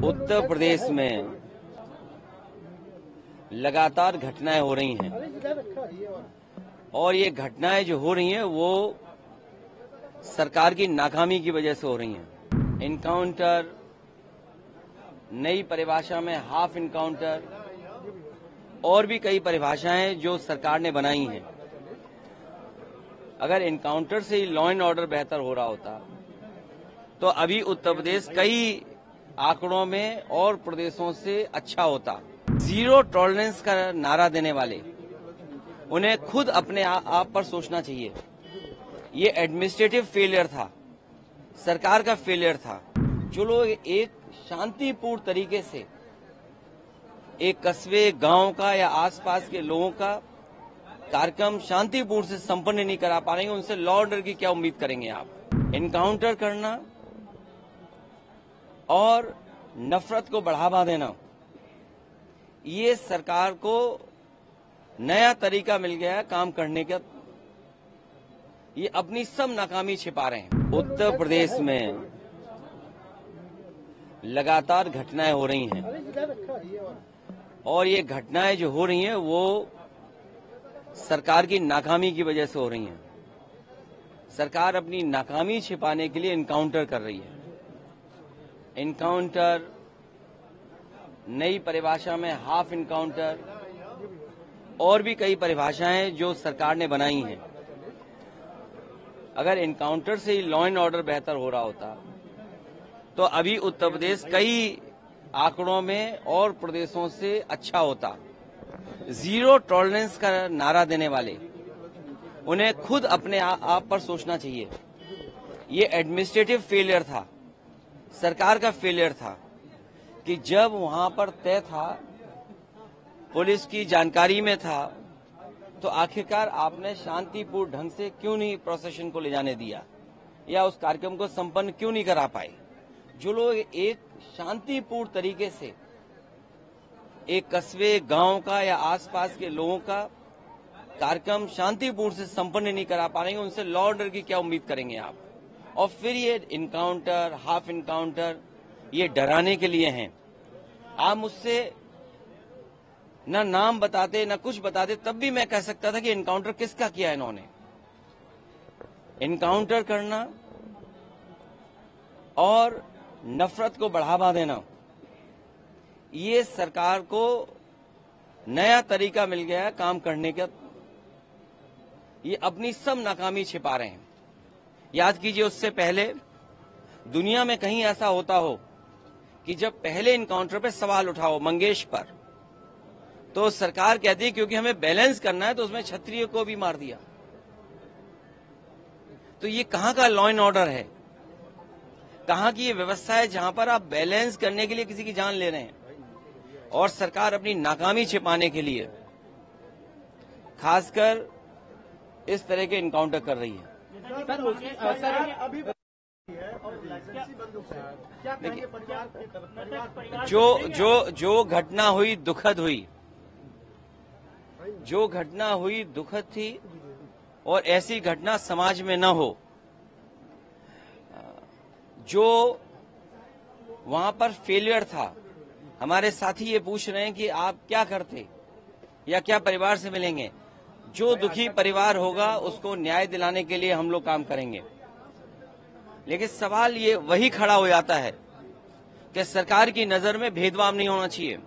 उत्तर प्रदेश में लगातार घटनाएं हो रही हैं और ये घटनाएं जो हो रही हैं वो सरकार की नाकामी की वजह से हो रही हैं। इनकाउंटर, नई परिभाषा में हाफ इनकाउंटर और भी कई परिभाषाएं जो सरकार ने बनाई हैं। अगर इनकाउंटर से ही लॉ एंड ऑर्डर बेहतर हो रहा होता तो अभी उत्तर प्रदेश कई आंकड़ों में और प्रदेशों से अच्छा होता। जीरो टॉलरेंस का नारा देने वाले उन्हें खुद अपने आप पर सोचना चाहिए। ये एडमिनिस्ट्रेटिव फेलियर था, सरकार का फेलियर था। जो लोग एक शांतिपूर्ण तरीके से एक कस्बे, गांव का या आसपास के लोगों का कार्यक्रम शांतिपूर्ण से संपन्न नहीं करा पा रहे हैं, उनसे लॉ ऑर्डर की क्या उम्मीद करेंगे आप? इनकाउंटर करना और नफरत को बढ़ावा देना, ये सरकार को नया तरीका मिल गया है काम करने का। ये अपनी सब नाकामी छिपा रहे हैं। उत्तर प्रदेश में लगातार घटनाएं हो रही हैं और ये घटनाएं जो हो रही हैं वो सरकार की नाकामी की वजह से हो रही हैं। सरकार अपनी नाकामी छिपाने के लिए इनकाउंटर कर रही है। इनकाउंटर, नई परिभाषा में हाफ इनकाउंटर और भी कई परिभाषाएं जो सरकार ने बनाई हैं। अगर इनकाउंटर से ही लॉ एंड ऑर्डर बेहतर हो रहा होता तो अभी उत्तर प्रदेश कई आंकड़ों में और प्रदेशों से अच्छा होता। जीरो टॉलरेंस का नारा देने वाले उन्हें खुद अपने आप पर सोचना चाहिए। ये एडमिनिस्ट्रेटिव फेलियर था, सरकार का फेलियर था कि जब वहां पर तय था, पुलिस की जानकारी में था, तो आखिरकार आपने शांतिपूर्ण ढंग से क्यों नहीं प्रोसेशन को ले जाने दिया या उस कार्यक्रम को संपन्न क्यों नहीं करा पाए? जो लोग एक शांतिपूर्ण तरीके से एक कस्बे, गांव का या आसपास के लोगों का कार्यक्रम शांतिपूर्ण से संपन्न नहीं करा पा रहे हैं, उनसे लॉ ऑर्डर की क्या उम्मीद करेंगे आप? और फिर ये इनकाउंटर, हाफ इनकाउंटर, ये डराने के लिए हैं। आप मुझसे ना नाम बताते ना कुछ बताते, तब भी मैं कह सकता था कि इनकाउंटर किसका किया है इन्होंने। इनकाउंटर करना और नफरत को बढ़ावा देना, ये सरकार को नया तरीका मिल गया है काम करने का। ये अपनी सब नाकामी छिपा रहे हैं। याद कीजिए, उससे पहले दुनिया में कहीं ऐसा होता हो कि जब पहले इनकाउंटर पे सवाल उठाओ मंगेश पर, तो सरकार कहती है क्योंकि हमें बैलेंस करना है तो उसमें क्षत्रिय को भी मार दिया। तो ये कहां का लॉ एंड ऑर्डर है? कहां की ये व्यवस्था है जहां पर आप बैलेंस करने के लिए किसी की जान ले रहे हैं? और सरकार अपनी नाकामी छिपाने के लिए खासकर इस तरह के इनकाउंटर कर रही है। जो घटना हुई दुखद हुई, जो घटना हुई दुखद थी और ऐसी घटना समाज में न हो। जो वहां पर फेलियर था, हमारे साथी ये पूछ रहे हैं कि आप क्या करते या क्या परिवार से मिलेंगे। जो दुखी परिवार होगा उसको न्याय दिलाने के लिए हम लोग काम करेंगे। लेकिन सवाल ये वही खड़ा हो जाता है कि सरकार की नजर में भेदभाव नहीं होना चाहिए।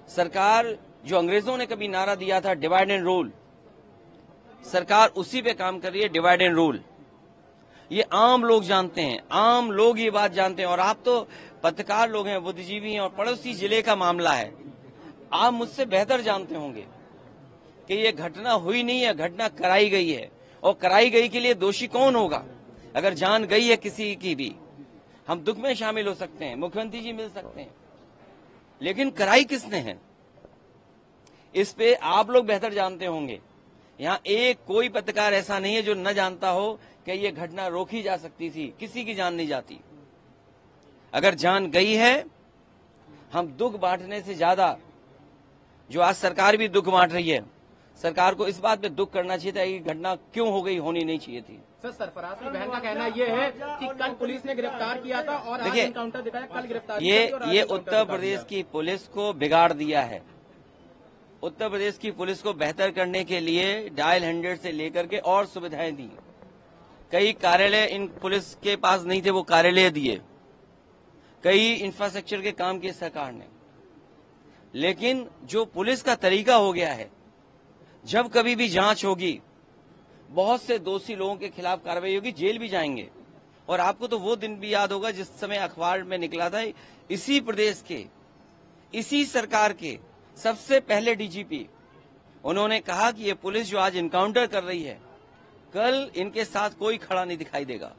सरकार, जो अंग्रेजों ने कभी नारा दिया था डिवाइड एंड रूल, सरकार उसी पे काम कर रही है, डिवाइड एंड रूल। ये आम लोग जानते हैं, आम लोग ये बात जानते हैं। और आप तो पत्रकार लोग हैं, बुद्धिजीवी हैं, और पड़ोसी जिले का मामला है। आप मुझसे बेहतर जानते होंगे कि ये घटना हुई नहीं है, घटना कराई गई है। और कराई गई के लिए दोषी कौन होगा? अगर जान गई है किसी की भी, हम दुख में शामिल हो सकते हैं, मुख्यमंत्री जी मिल सकते हैं, लेकिन कराई किसने है? इस पे आप लोग बेहतर जानते होंगे। यहाँ एक कोई पत्रकार ऐसा नहीं है जो न जानता हो कि ये घटना रोकी जा सकती थी। किसी की जान नहीं जाती। अगर जान गई है, हम दुख बांटने से ज्यादा, जो आज सरकार भी दुख बांट रही है, सरकार को इस बात पे दुख करना चाहिए था कि घटना क्यों हो गई, होनी नहीं चाहिए थी। सर, सरफराज की बहन का कहना ये है कि कल पुलिस ने गिरफ्तार किया था और आज एनकाउंटर दिखाया, कल गिरफ्तार ये उत्तर प्रदेश की पुलिस को बिगाड़ दिया है। उत्तर प्रदेश की पुलिस को बेहतर करने के लिए डायल 100 से लेकर के और सुविधाएं दी। कई कार्यालय इन पुलिस के पास नहीं थे, वो कार्यालय दिए। कई इंफ्रास्ट्रक्चर के काम किए सरकार ने। लेकिन जो पुलिस का तरीका हो गया है, जब कभी भी जांच होगी, बहुत से दोषी लोगों के खिलाफ कार्रवाई होगी, जेल भी जाएंगे। और आपको तो वो दिन भी याद होगा जिस समय अखबार में निकला था, इसी प्रदेश के, इसी सरकार के सबसे पहले डीजीपी, उन्होंने कहा कि ये पुलिस जो आज इनकाउंटर कर रही है, कल इनके साथ कोई खड़ा नहीं दिखाई देगा।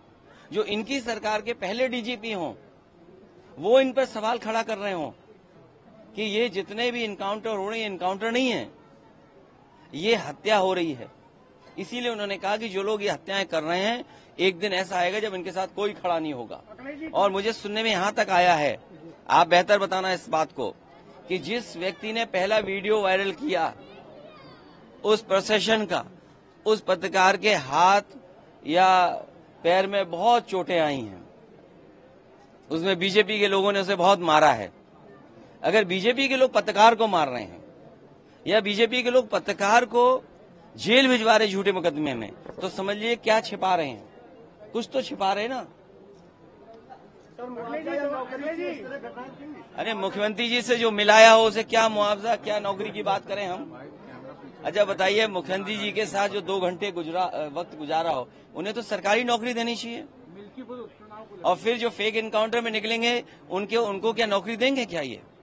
जो इनकी सरकार के पहले डीजीपी हों, वो इन पर सवाल खड़ा कर रहे हों कि ये जितने भी इनकाउंटर हो रहे हैं, इनकाउंटर नहीं है, ये हत्या हो रही है। इसीलिए उन्होंने कहा कि जो लोग ये हत्याएं कर रहे हैं, एक दिन ऐसा आएगा जब इनके साथ कोई खड़ा नहीं होगा। और मुझे सुनने में यहां तक आया है, आप बेहतर बताना इस बात को, कि जिस व्यक्ति ने पहला वीडियो वायरल किया उस प्रोसेशन का, उस पत्रकार के हाथ या पैर में बहुत चोटें आई हैं। उसमें बीजेपी के लोगों ने उसे बहुत मारा है। अगर बीजेपी के लोग पत्रकार को मार रहे हैं या बीजेपी के लोग पत्रकार को जेल भिजवा रहे झूठे मुकदमे में, तो समझिए क्या छिपा रहे हैं, कुछ तो छिपा रहे हैं ना। अरे मुख्यमंत्री जी से जो मिलाया हो उसे क्या मुआवजा, क्या नौकरी की बात करें हम। अच्छा बताइए, मुख्यमंत्री जी के साथ जो 2 घंटे वक्त गुजारा हो, उन्हें तो सरकारी नौकरी देनी चाहिए। और फिर जो फेक एनकाउंटर में निकलेंगे उनको क्या नौकरी देंगे क्या ये?